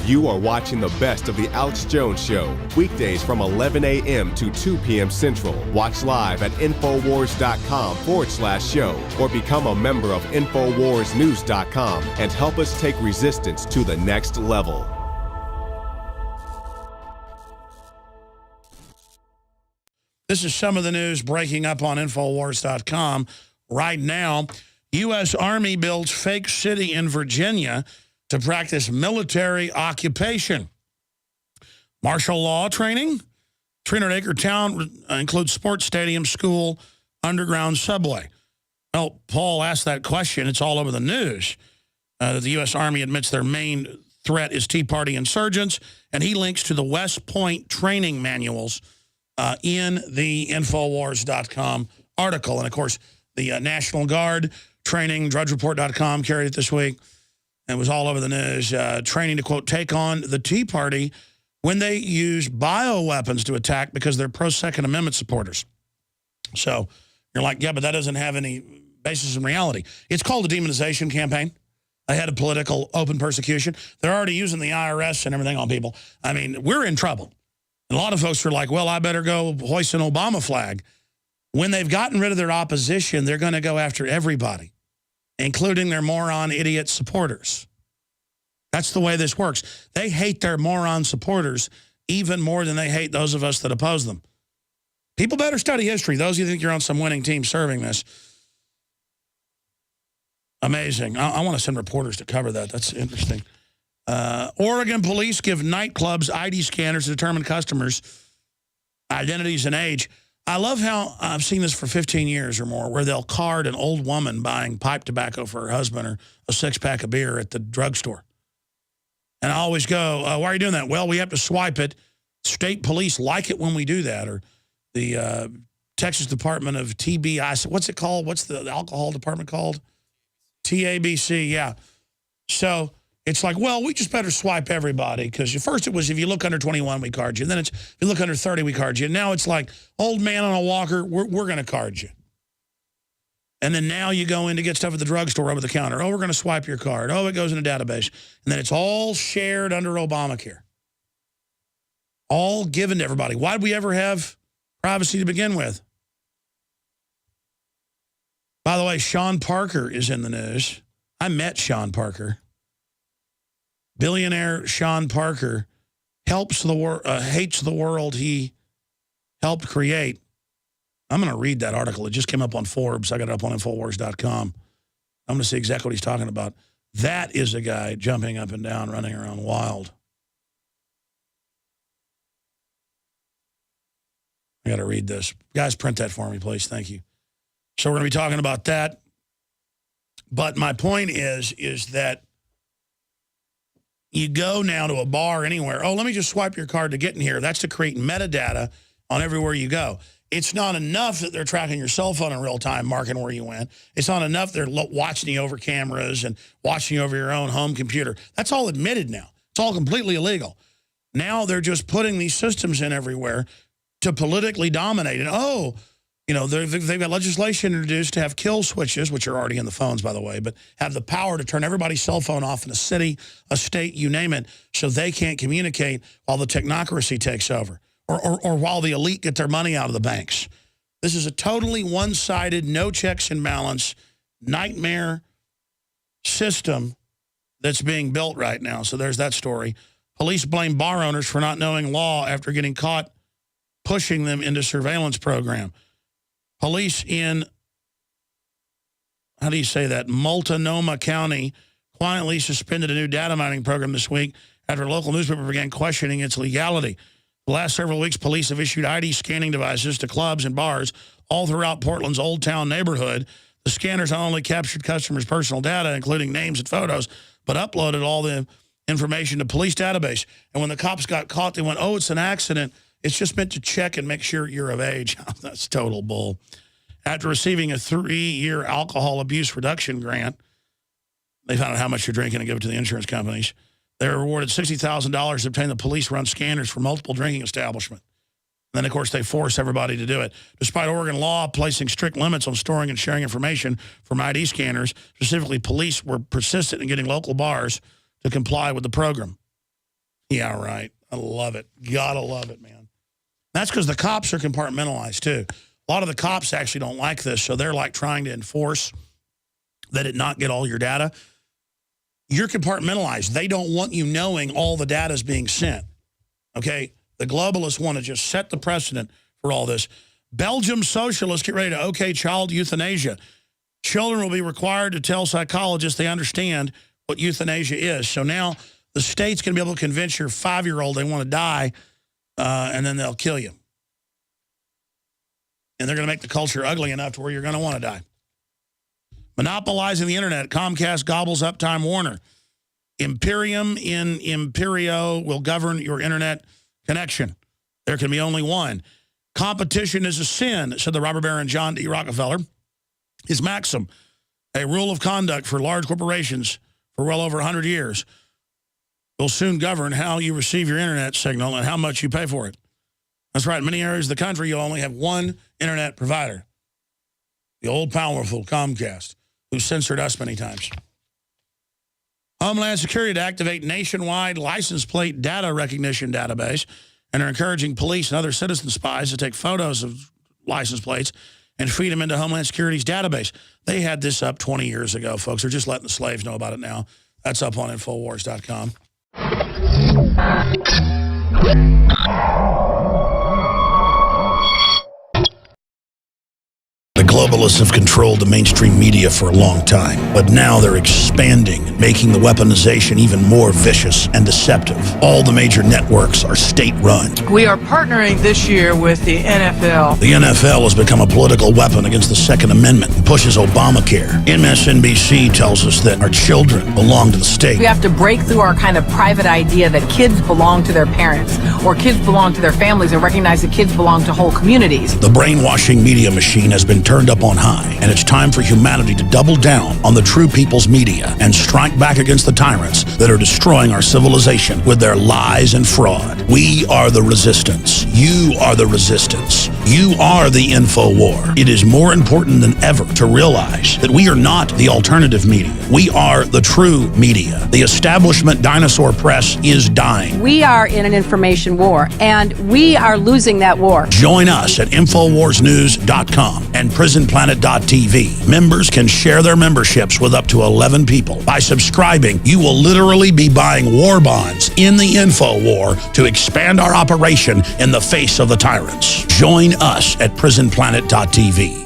You are watching the best of The Alex Jones Show, weekdays from 11 a.m. to 2 p.m. Central. Watch live at Infowars.com/show or become a member of InfoWarsNews.com and help us take resistance to the next level. This is some of the news breaking up on Infowars.com right now. U.S. Army builds fake city in Virginia to practice military occupation. Martial law training. 300-acre town includes sports stadium, school, underground subway. Well, Paul asked that question. It's all over the news. That the U.S. Army admits their main threat is Tea Party insurgents, and he links to the West Point training manuals in the Infowars.com article. And, of course, the National Guard training, DrudgeReport.com carried it this week. It was all over the news. Training to, quote, take on the Tea Party when they use bioweapons to attack because they're pro-Second Amendment supporters. So you're like, yeah, but that doesn't have any basis in reality. It's called a demonization campaign ahead of political open persecution. They're already using the IRS and everything on people. I mean, we're in trouble. And a lot of folks are like, well, I better go hoist an Obama flag. When they've gotten rid of their opposition, they're going to go after everybody, including their moron idiot supporters. That's the way this works. They hate their moron supporters even more than they hate those of us that oppose them. People better study history. Those of you who think you're on some winning team serving this. Amazing. I want to send reporters to cover that. That's interesting. Oregon police give nightclubs ID scanners to determine customers' identities and age. I love how I've seen this for 15 years or more, where they'll card an old woman buying pipe tobacco for her husband or a six-pack of beer at the drugstore. And I always go, why are you doing that? Well, we have to swipe it. State police like it when we do that. Or the Texas Department of TBI. What's it called? What's the alcohol department called? TABC, yeah. So it's like, well, we just better swipe everybody, because first it was if you look under 21, we card you. And then it's if you look under 30, we card you. Now it's like, old man on a walker, we're going to card you. And then now you go in to get stuff at the drugstore over the counter. Oh, we're going to swipe your card. Oh, it goes in a database. And then it's all shared under Obamacare. All given to everybody. Why'd we ever have privacy to begin with? By the way, Sean Parker is in the news. I met Sean Parker. Billionaire Sean Parker hates the world he helped create. I'm going to read that article. It just came up on Forbes. I got it up on Infowars.com. I'm going to see exactly what he's talking about. That is a guy jumping up and down, running around wild. I got to read this. Guys, print that for me, please. Thank you. So we're going to be talking about that. But my point is that you go now to a bar anywhere. Oh, let me just swipe your card to get in here. That's to create metadata on everywhere you go. It's not enough that they're tracking your cell phone in real time, marking where you went. It's not enough they're watching you over cameras and watching you over your own home computer. That's all admitted now. It's all completely illegal. Now they're just putting these systems in everywhere to politically dominate. And, oh, you know, they've got legislation introduced to have kill switches, which are already in the phones, by the way, but have the power to turn everybody's cell phone off in a city, a state, you name it, so they can't communicate while the technocracy takes over or while the elite get their money out of the banks. This is a totally one-sided, no checks and balance, nightmare system that's being built right now. So there's that story. Police blame bar owners for not knowing law after getting caught pushing them into surveillance program. Police in, how do you say that, Multnomah County quietly suspended a new data mining program this week after a local newspaper began questioning its legality. The last several weeks, police have issued ID scanning devices to clubs and bars all throughout Portland's Old Town neighborhood. The scanners not only captured customers' personal data, including names and photos, but uploaded all the information to police database. And when the cops got caught, they went, oh, it's an accident. It's just meant to check and make sure you're of age. That's total bull. After receiving a 3-year alcohol abuse reduction grant, they found out how much you're drinking and give it to the insurance companies. They were awarded $60,000 to obtain the police-run scanners for multiple drinking establishments. And then, of course, they force everybody to do it. Despite Oregon law placing strict limits on storing and sharing information from ID scanners, specifically police were persistent in getting local bars to comply with the program. Yeah, right. I love it. Gotta love it, man. That's because the cops are compartmentalized, too. A lot of the cops actually don't like this, so they're like trying to enforce that it not get all your data. You're compartmentalized. They don't want you knowing all the data is being sent. Okay? The globalists want to just set the precedent for all this. Belgium socialists get ready to okay child euthanasia. Children will be required to tell psychologists they understand what euthanasia is. So now the state's going to be able to convince your 5-year-old they want to die, and then they'll kill you. And they're going to make the culture ugly enough to where you're going to want to die. Monopolizing the internet. Comcast gobbles up Time Warner. Imperium in Imperio will govern your internet connection. There can be only one. Competition is a sin, said the robber baron John D. Rockefeller. His maxim, a rule of conduct for large corporations for well over 100 years, will soon govern how you receive your internet signal and how much you pay for it. That's right. In many areas of the country, you only have one internet provider. The old powerful Comcast, who censored us many times. Homeland Security to activate nationwide license plate data recognition database, and are encouraging police and other citizen spies to take photos of license plates and feed them into Homeland Security's database. They had this up 20 years ago, folks. They're just letting the slaves know about it now. That's up on Infowars.com. The globalists have controlled the mainstream media for a long time, but now they're expanding, making the weaponization even more vicious and deceptive. All the major networks are state-run. We are partnering this year with the NFL. The NFL has become a political weapon against the Second Amendment and pushes Obamacare. MSNBC tells us that our children belong to the state. We have to break through our kind of private idea that kids belong to their parents or kids belong to their families and recognize that kids belong to whole communities. The brainwashing media machine has been turned up on high, and it's time for humanity to double down on the true people's media and strike back against the tyrants that are destroying our civilization with their lies and fraud. We are the resistance. You are the resistance. You are the info war. It is more important than ever to realize that we are not the alternative media. We are the true media. The establishment dinosaur press is dying. We are in an information war, and we are losing that war. Join us at InfoWarsNews.com and PrisonPlanet.tv. Members can share their memberships with up to 11 people. By subscribing, you will literally be buying war bonds in the info war to expand our operation in the face of the tyrants. Join us at PrisonPlanet.tv.